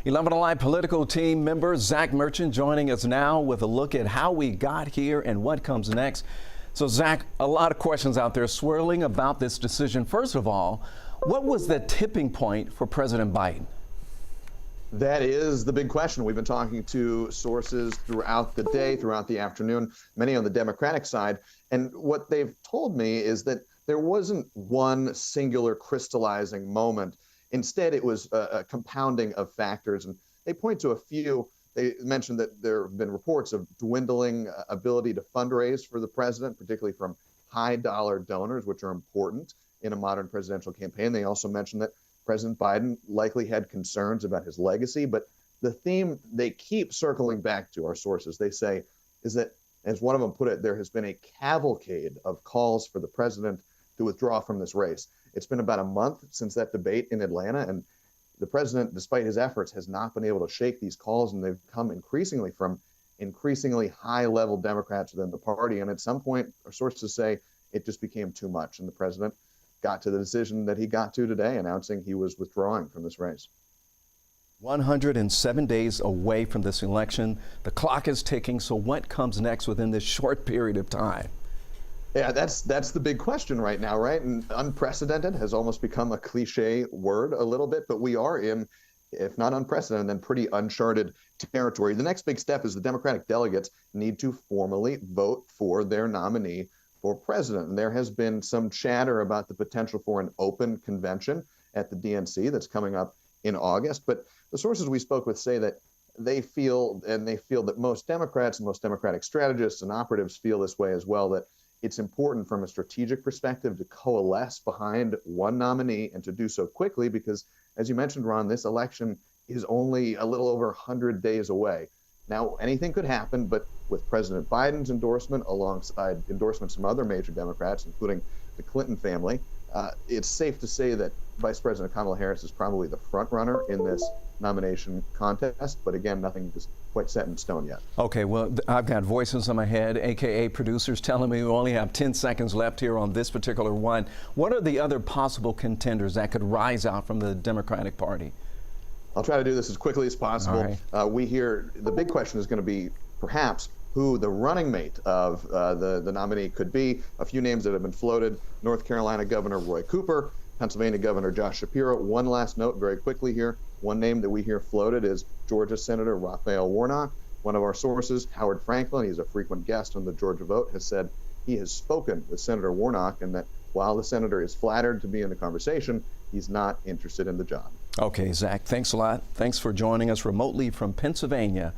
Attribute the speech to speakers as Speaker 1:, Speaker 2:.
Speaker 1: 11 Alive political team member Zach Merchant joining us now with a look at how we got here and what comes next. So, Zach, a lot of questions out there swirling about this decision. First of all, what was the tipping point for President Biden?
Speaker 2: That is the big question. We've been talking to sources throughout the day, throughout the afternoon, many on the Democratic side. And what they've told me is that there wasn't one singular crystallizing moment. Instead, it was a compounding of factors. And they point to a few. They mentioned that there have been reports of dwindling ability to fundraise for the president, particularly from high dollar donors, which are important in a modern presidential campaign. They also mentioned that President Biden likely had concerns about his legacy. But the theme they keep circling back to, our sources, they say, is that, as one of them put it, there has been a cavalcade of calls for the president to withdraw from this race. It's been about a month since that debate in Atlanta, and the president, despite his efforts, has not been able to shake these calls, and they've come increasingly from increasingly high-level Democrats within the party. And at some point, our sources say it just became too much, and the president got to the decision that he got to today, announcing he was withdrawing from this race.
Speaker 1: 107 days away from this election. The clock is ticking, so what comes next within this short period of time?
Speaker 2: Yeah, that's the big question right now, right? And unprecedented has almost become a cliche word a little bit, but we are in, if not unprecedented, then pretty uncharted territory. The next big step is the Democratic delegates need to formally vote for their nominee for president. And there has been some chatter about the potential for an open convention at the DNC that's coming up in August. But the sources we spoke with say that they feel that most Democrats and most Democratic strategists and operatives feel this way as well, that it's important from a strategic perspective to coalesce behind one nominee and to do so quickly because, as you mentioned, Ron, this election is only a little over 100 days away. Now, anything could happen, but with President Biden's endorsement alongside endorsements from other major Democrats, including the Clinton family, it's safe to say that Vice President Kamala Harris is probably the front runner in this nomination contest. But again, nothing is quite set in stone yet.
Speaker 1: Okay, well, I've got voices in my head, AKA producers telling me we only have 10 seconds left here on this particular one. What are the other possible contenders that could rise out from the Democratic Party?
Speaker 2: I'll try to do this as quickly as possible.
Speaker 1: Right.
Speaker 2: We hear the big question is going to be perhaps who the running mate of the nominee could be. A few names that have been floated: North Carolina Governor Roy Cooper, Pennsylvania Governor Josh Shapiro. One last note very quickly here. One name that we hear floated is Georgia Senator Raphael Warnock. One of our sources, Howard Franklin, he's a frequent guest on the Georgia Vote, has said he has spoken with Senator Warnock and that while the senator is flattered to be in the conversation, he's not interested in the job.
Speaker 1: Okay, Zach, thanks a lot. Thanks for joining us remotely from Pennsylvania.